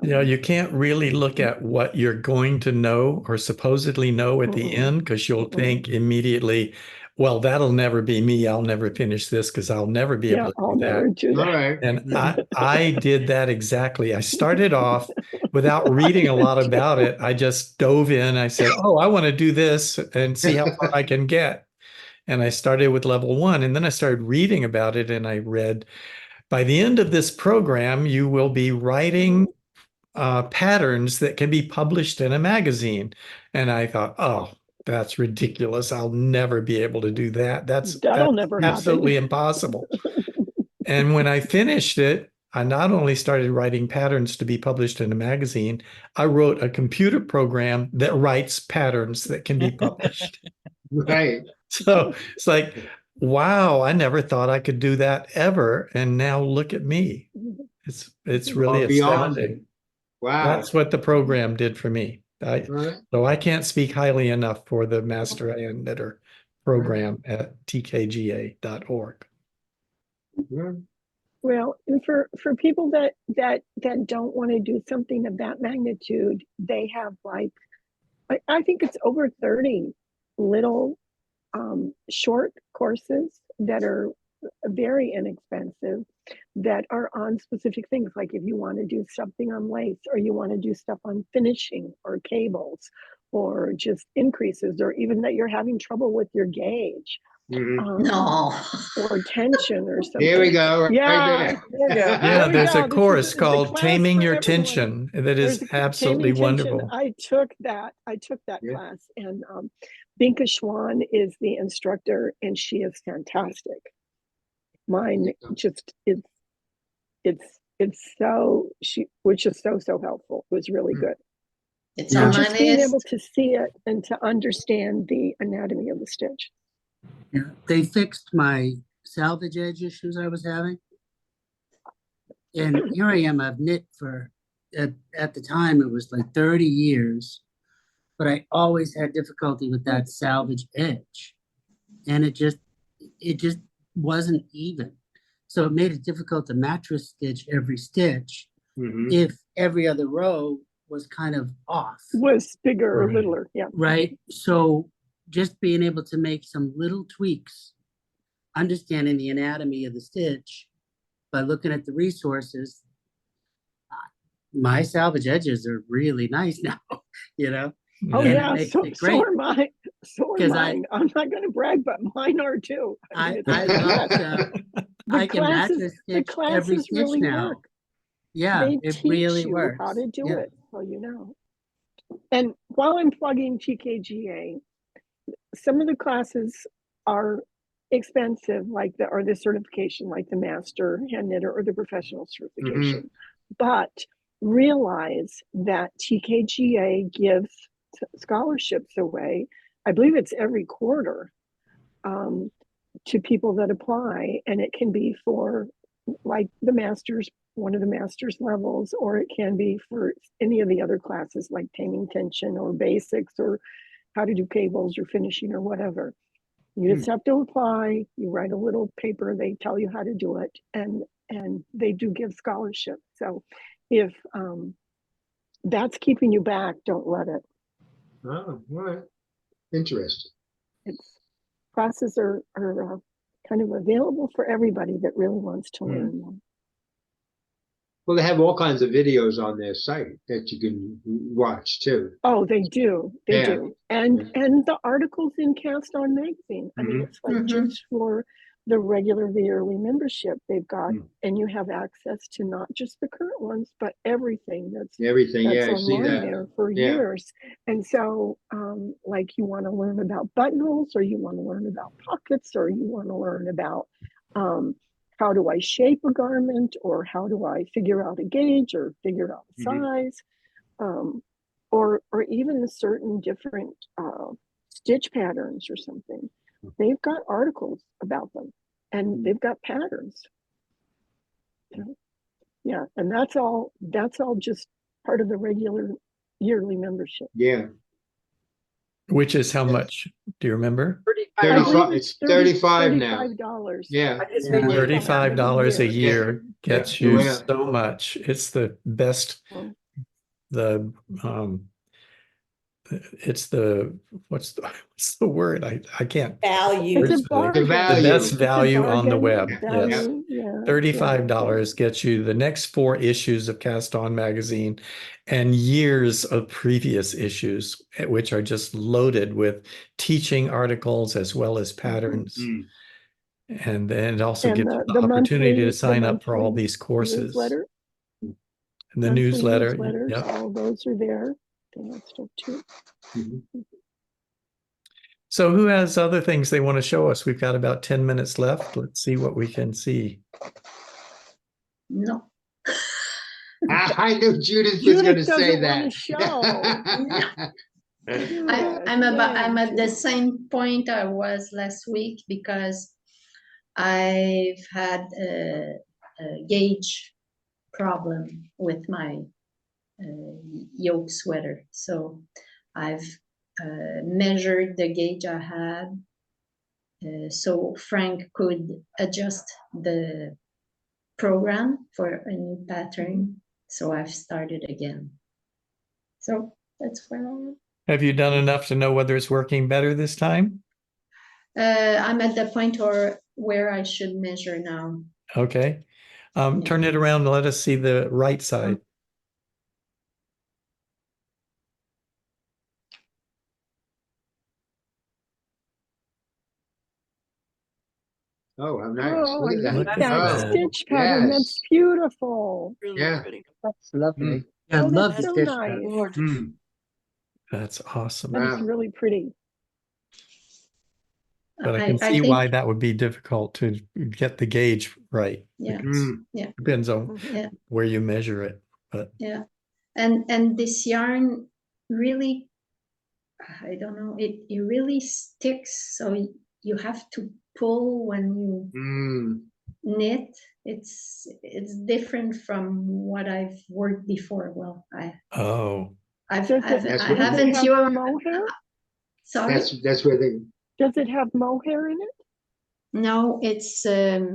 You know, you can't really look at what you're going to know or supposedly know at the end, because you'll think immediately, well, that'll never be me. I'll never finish this because I'll never be yeah, able to I'll do that. never do All that. right. And I did that exactly. I started off without reading a lot about it. I just dove in. I said, oh, I want to do this and see how far I can get. And I started with level 1, and then I started reading about it, and I read, by the end of this program, you will be writing patterns that can be published in a magazine. And I thought, oh, that's ridiculous. I'll never be able to do that. That's That'll never absolutely happen. impossible. And when I finished it, I not only started writing patterns to be published in a magazine, I wrote a computer program that writes patterns that can be published. Right. So it's like, wow, I never thought I could do that ever. And now look at me. It's really Beyond it. astounding. Wow. That's what the program did for me. Right. So I can't speak highly enough for the Master Iron Knitter program at tkga.org. Yeah. Well, and for people that don't want to do something of that magnitude, they have like, I think it's over 30 little short courses that are very inexpensive, that are on specific things. Like if you want to do something on lace, or you want to do stuff on finishing or cables, or just increases, or even that you're having trouble with your gauge. Mhm. No. Or tension or something. Here we go. Right Yeah, there. There you go. Yeah, there we there's go. a course It's a called class Taming for Your everyone. Tension that There's is a absolutely taming tension. wonderful. I took that Yeah. class, and Binka Schwan is the instructor, and she is fantastic. Mine just it's so, she was just so helpful. It was really good. It's Yeah. on my Just being list. able to see it and to understand the anatomy of the stitch. Yeah, they fixed my salvage edge issues I was having. And here I am, I've knit for, at the time, it was like 30 years, but I always had difficulty with that salvage edge. And it just wasn't even. So it made it difficult to mattress stitch every stitch Mhm. if every other row was kind of off. Was bigger or Right. littler, yeah. Right? So just being able to make some little tweaks, understanding the anatomy of the stitch by looking at the resources, my salvage edges are really nice now, you know? Oh, And it yeah, makes so, it so great. are mine. So are 'Cause I- mine. I'm not gonna brag, but mine are too. mean, it's I the love best. to, The I can match classes, a the stitch every classes stitch really now. work. Yeah, They it teach really you works. how to do Yeah. it, so you know. And while I'm plugging TKGA, some of the classes are expensive, like the certification, like the master hand knitter or the professional certification. But realize that TKGA gives scholarships away. I believe it's every quarter, to people that apply, and it can be for like the master's, one of the master's levels, or it can be for any of the other classes like taming tension or basics or how to do cables or finishing or whatever. You just have to apply, you write a little paper, they tell you how to do it, and they do give scholarships. So if that's keeping you back, don't let it. Oh, all right. Interesting. It's classes are kind of available for everybody that really wants to learn them. Well, they have all kinds of videos on their site that you can watch too. Oh, they do. They Yeah. do. And the articles in Cast On Magazine. I mean, it's like just for the regular yearly membership they've got, and you have access to not just the current ones, but everything that's Everything. Yeah, I see online that. there for Yeah. years. And so, like you want to learn about buttonholes, or you want to learn about pockets, or you want to learn about how do I shape a garment, or how do I figure out a gauge or figure out a size, or even certain different stitch patterns or something. They've got articles about them, and they've got patterns. Yeah, and that's all just part of the regular yearly membership. Yeah. Which is how much? Do you remember? 35. It's 35 now. $35. Yeah. $35 a year gets you Yeah. so much. It's the best. It's the what's the word? I can't. Value. It's a The bargain. value. best It's a value on the bargain, web. value, Yes. yeah. $35 gets you the next 4 issues of Cast On Magazine and years of previous issues, which are just loaded with teaching articles as well as patterns. And then it also gives you the opportunity to sign up for all these courses. Newsletter. And the Monthly newsletter. newsletters, Yep. all those are there. They have stuff too. So who has other things they want to show us? We've got about 10 minutes left. Let's see what we can see. No. I knew Judith was going to say doesn't wanna that. show. I'm at the same point I was last week, because I've had a gauge problem with my yoke sweater. So I've measured the gauge I had, so Frank could adjust the program for a new pattern. So I've started again. So that's where I am. Have you done enough to know whether it's working better this time? I'm at the point where I should measure now. Okay. Turn it around and let us see the right side. Oh, how nice. Oh, Look at look that. at that Oh, stitch pattern. yes. That's beautiful. Really Yeah. pretty. That's lovely. I Oh, love that's the so stitch nice. pattern. Gorgeous. That's awesome. That is Wow. really pretty. But I can see why that would be difficult to get the gauge right. Yeah. It depends on where you measure it. But yeah, and this yarn really, I don't know, it really sticks. So you have to pull when you knit. It's different from what I've worked before. Well, I haven't your mohair. Sorry, that's where they. Does it have mohair in it? No, it's I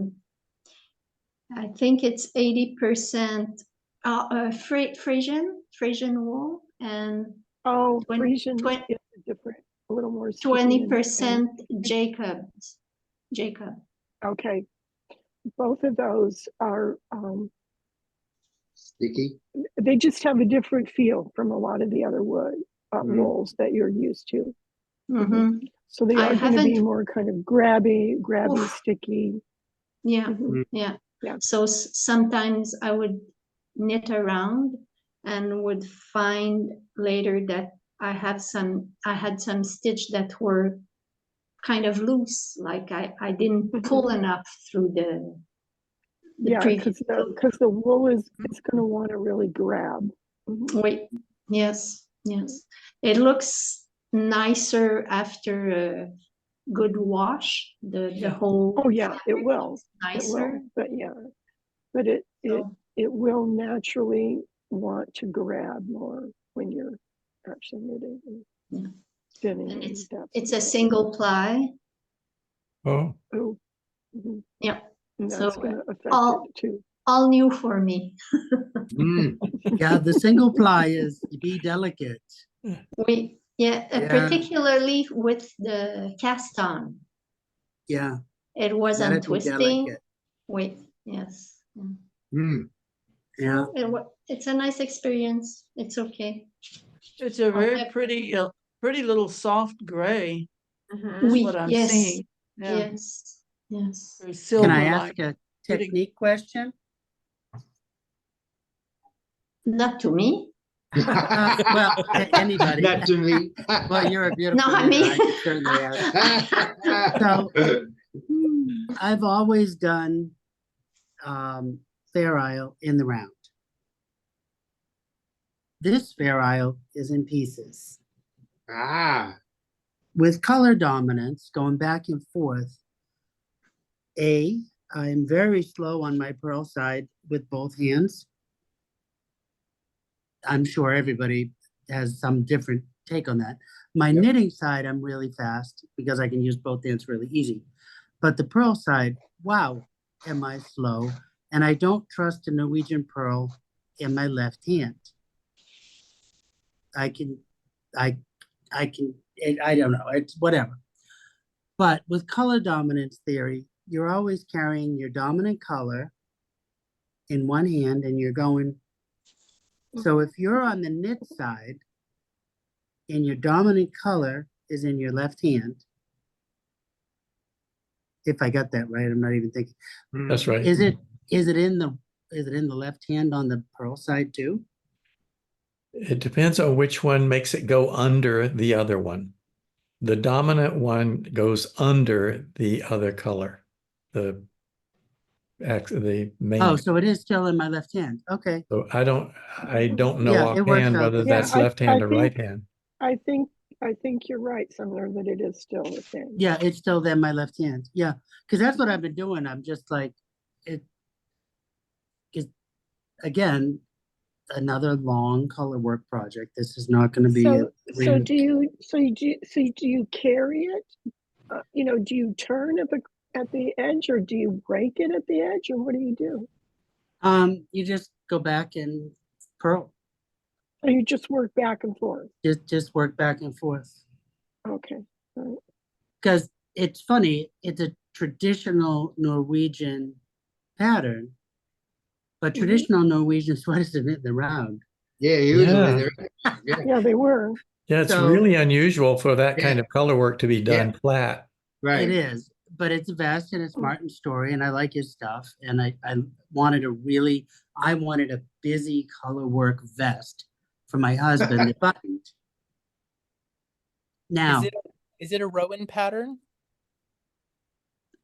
think it's 80% Frisian wool, and Frisian is different, a little more 20% Jacob. Okay, both of those are Sticky. They just have a different feel from a lot of the other wood wools that you're used to. Mhm. So they I are going to be haven't- more kind of grabby, Oof. sticky. Yeah, Mhm. yeah. Yeah. So sometimes I would knit around and would find later that I had some stitch that were kind of loose, like I didn't pull enough through the Yeah, previous because the wool is it's going to want to really grab. Mhm. Wait, yes, yes. It looks nicer after a good wash. The whole Oh yeah, it will. looks It will. nicer. But yeah, but it So- it will naturally want to grab more when you're actually knitting and Yeah. spinning. And And it's a single ply. Oh, Oh, mhm. Yeah. And So that's going to affect all it too. all new for me. Mm. Yeah, the single ply is be delicate. Yeah, Yeah. particularly with the cast on. Yeah, It gotta wasn't be twisting. delicate. Yes. Yeah. Mm. Yeah. It's a nice experience. It's okay. It's a very Okay. pretty little soft gray. Mhm. Is Oui, what I'm yes, seeing. Yeah, yes, yes. very Can I silver-like. ask a Pretty. technique question? Not to me. Well, to anybody. Not to me. Well, you're a beautiful Not knitter. me. I could certainly ask. So I've always done Fair Isle in the round. This Fair Isle is in pieces. Ah, With color dominance going back and forth, I'm very slow on my pearl side with both hands. I'm sure everybody has some different take on that. My Yep. knitting side, I'm really fast because I can use both hands really easy. But the pearl side, wow, am I slow? And I don't trust a Norwegian pearl in my left hand. I don't know, it's whatever. But with color dominance theory, you're always carrying your dominant color in one hand and you're going. So if you're on the knit side and your dominant color is in your left hand, if I got that right, I'm not even thinking. that's right. Is it in the left hand on the pearl side too? It depends on which one makes it go under the other one. The dominant one goes under the other color, the main. Oh, so it is still in my left hand. Okay. So I don't know Yeah, it works offhand out whether the that's same. left I hand or think- right hand. I think you're right, Sumner, that it is still the same. Yeah, it's still then my left hand. Yeah, because that's what I've been doing. I'm just like, it is, again, another long color work project. This is not going to be So a so three. do you carry it? Do you turn at the edge, or do you break it at the edge, or what do you do? You just go back and pearl. Or you just work back and forth? Just work back and forth. Okay. All right. Because it's funny, it's a traditional Norwegian pattern, but traditional Norwegian sweaters are knit around. yeah, usually Yeah. they're. Yeah. Yeah, they were. Yeah, it's So- really unusual for that kind Yeah. of color work to be done flat. Right. It is, but it's a vast and it's Martin's story, and I like his stuff. And I wanted a busy color work vest for my husband that buttoned. Now, Is it a Rowan pattern?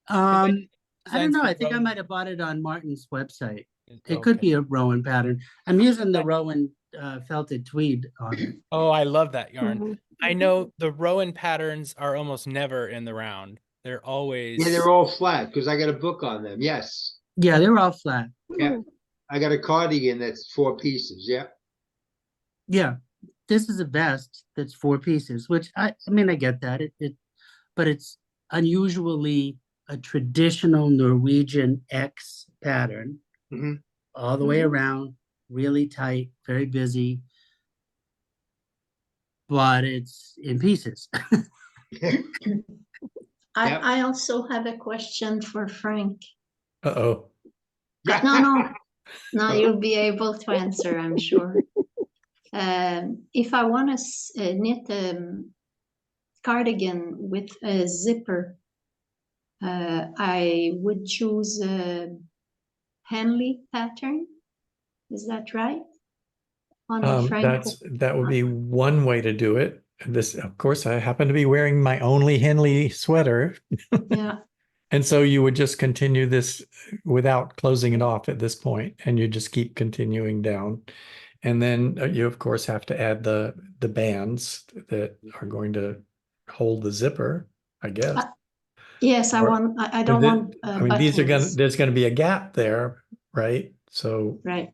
I don't Designs know. for I think I Rowan. might have bought it on Martin's website. It Okay. could be a Rowan pattern. I'm using the Rowan felted tweed on it. Oh, I love that yarn. Mhm. I know the Rowan patterns are almost never in the round. They're always. Yeah, they're all flat because I got a book on them. Yes. Yeah, they were all flat. Yeah. I got a cardigan that's 4 pieces. Yeah. Yeah, this is a vest that's 4 pieces, which I mean, I get that. But it's unusually a traditional Norwegian X pattern, Mhm. all the way Mhm. around, really tight, very busy, but it's in pieces. Yep. I also have a question for Frank. Uh-oh. No, Now you'll be able to answer, I'm sure. If I want to knit a cardigan with a zipper, I would choose a Henley pattern. Is that right? On a Phrancko. That would be one way to do it. This, of course, I happen to be wearing my only Henley sweater. Yeah. And so you would just continue this without closing it off at this point, and you just keep continuing down. And then you, of course, have to add the bands that are going to hold the zipper, I guess. Yes, I don't want I mean, these are buttons. there's going to be a gap there, right? So Right.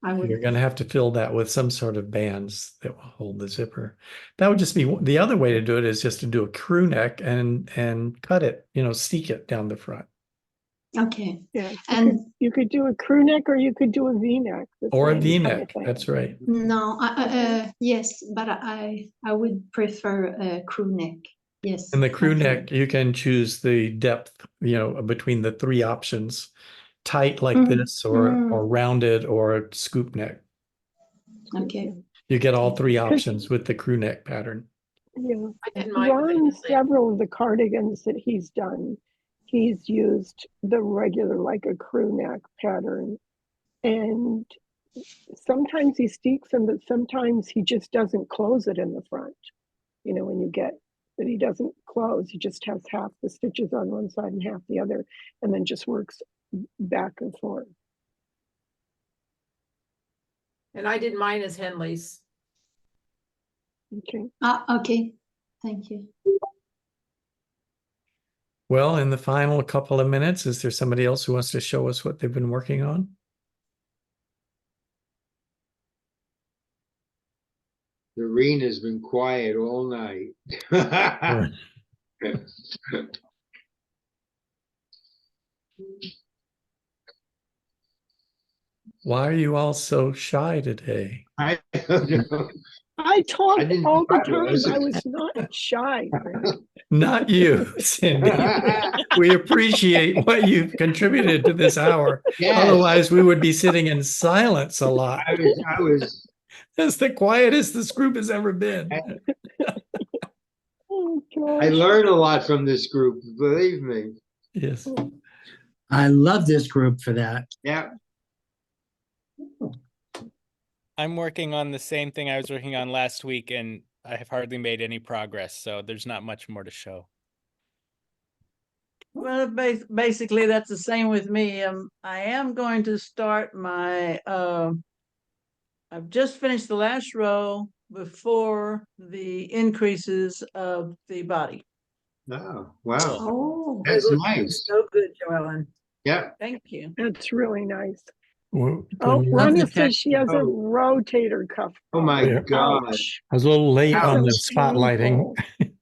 I would. you're going to have to fill that with some sort of bands that will hold the zipper. That would just be the other way to do it is just to do a crew neck and cut it, seek it down the front. Okay. Yeah, And you could do a crew neck or you could do a V-neck. the Or a same kind of V-neck. thing. That's right. no, yes, but I would prefer a crew neck. Yes. And the crew okay. neck, you can choose the depth, between the three options, tight like Mm, this or rounded or scoop neck. Okay. You get all three options with the crew neck pattern. Yeah. I didn't mind if they Ron, did that. several of the cardigans that he's done, he's used the regular, like a crew neck pattern. And sometimes he steeks them, but sometimes he just doesn't close it in the front. When you get that he doesn't close, he just has half the stitches on one side and half the other, and then just works back and forth. And I did mine as Henley's. Okay. Okay. Thank you. Well, in the final couple of minutes, is there somebody else who wants to show us what they've been working on? Serena's been quiet all night. Or- Why are you all so shy today? I don't know. I talk didn't all the think I time. was. I was not shy. Frank. Not you, Cindy. We appreciate what you've contributed to this hour. Yes. Otherwise, we would be sitting in silence a lot. I was. That's the quietest this group has ever been. Oh, I gosh. learned a lot from this group, believe me. Yes. I love this group for that. Yeah. I'm working on the same thing I was working on last week, and I have hardly made any progress, so there's not much more to show. Well, basically, that's the same with me. I am going to start my, I've just finished the last row before the increases of the body. Oh, wow. Oh. That's It looks nice. So good, Joellen. Yeah. Thank you. That's really nice. Well, Oh, when you- Love the Rhonda says she has a Oh. rotator cuff. Oh my Yeah. God. Ouch. I was a little late That's on the so spotlighting. painful.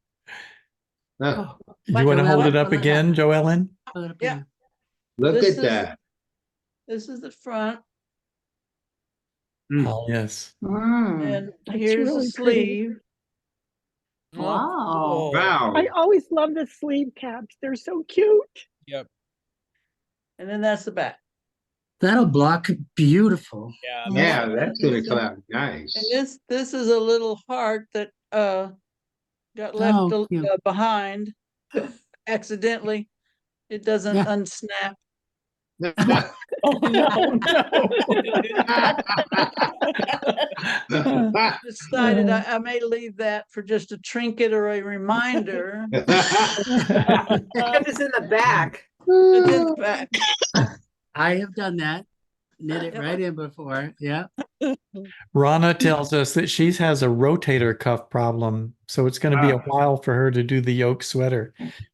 Oh, You want to hold it up Hold it up. again, Joellen? Hold it up Yeah. again. look This at is- that. This is the front, Mm. Oh, yes. and That's here's really the pretty. sleeve. Wow. Wow. I always love the sleeve caps. They're so cute. Yep. And then that's the back. That'll block beautiful. Yeah. Yeah, that's gonna come out nice. And this is a little heart that got left Oh, cute. behind accidentally. It doesn't Yeah. unsnap. Oh, no, Decided I may leave that for just a trinket or a reminder. It's in the back. It's in the back. I have done that. Knit it Yep. right in before. Yeah. Rana tells us that she has a rotator cuff problem, so it's going to be a Ah. while for her to do the yoke sweater.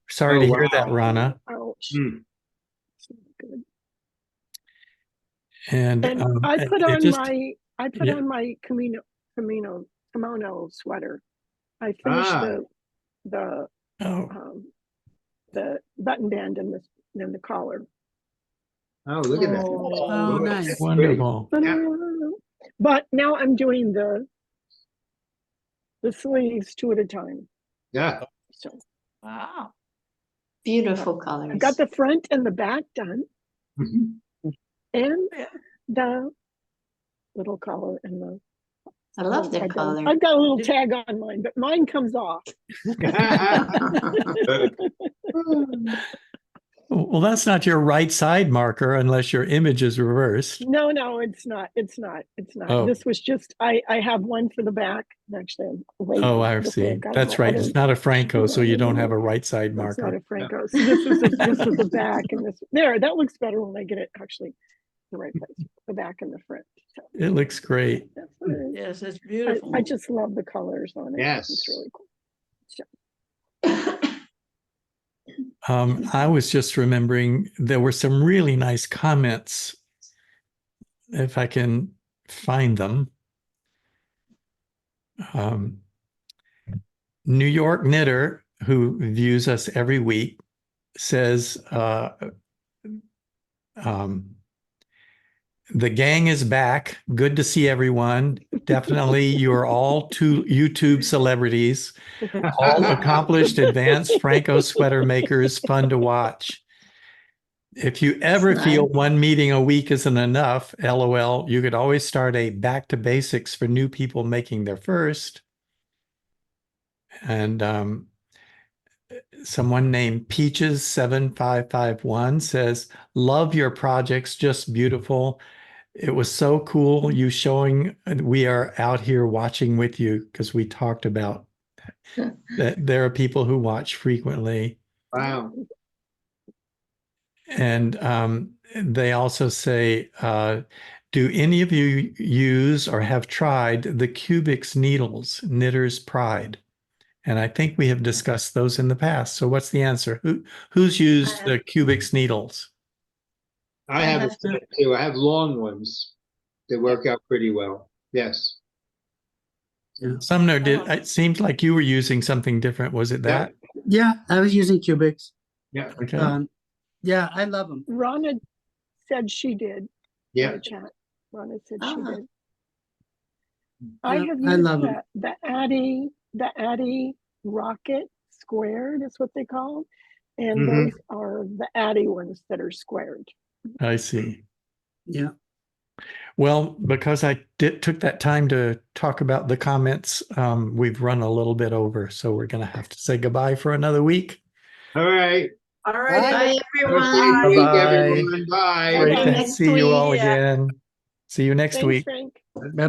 Sorry Oh, to hear wow. that, Rana. Ouch. Mm. It's not good. And And I it- put it on just- my kimono sweater. I finished Ah. oh, the button band and the collar. Oh, look at that. Oh, nice. that's wonderful. Yeah. But now I'm doing the sleeves two at a time. Yeah. So Wow. Beautiful colors. I got the front and the back done. Mhm. And Yeah. the little collar and the. I love the I've color. got a little tag on mine, but mine comes off. Well, that's not your right side marker unless your image is reversed. No, it's not. It's not. Oh. This was just, I have one for the back. Actually, I'm waiting. Oh, I before see. got That's my right. other It's not a Phrancko, so you don't have a computer. right side That's not marker. a Phrancko. So this is the back, and this there. That looks better when I get it actually the right place, the back and the front. So It looks great. that's what it is. Yes, it's beautiful. I just love the colors on it. Yes. It's really cool. I was just remembering there were some really nice comments, if I can find them. New York Knitter, who views us every week, says, the gang is back. Good to see everyone. Definitely, you are all two YouTube celebrities, all accomplished, advanced Phrancko sweater makers, fun to watch. If you ever Nice. feel one meeting a week isn't enough, LOL, you could always start a back to basics for new people making their first. And someone named Peaches7551 says, love your projects, just beautiful. It was so cool you showing we are out here watching with you, because we talked about that there are people who watch frequently. Wow. And they also say, do any of you use or have tried the Cubics needles, Knitter's Pride? And I think we have discussed those in the past. So what's the answer? Who's used the Cubics needles? I have a set too. I have long ones that work out pretty well. Yes. Sumner did. It seemed like you were using something different. Was it that? Yeah, I was using Cubics. Yeah. Okay. Yeah, I love them. Rana said she did. Yeah. In the chat. Rana said she Ah. did. I Yeah, have I used love 'em. the Addy Rocket Squared is what they call. And Mhm. those are the Addy ones that are squared. I see. Yeah. Well, because I took that time to talk about the comments, we've run a little bit over, so we're going to have to say goodbye for another week. All right. All Bye, right. Have a everyone. safe week, Bye-bye. everyone. Bye. Great you to next see you all week. again. See you next Thanks, week. Fran.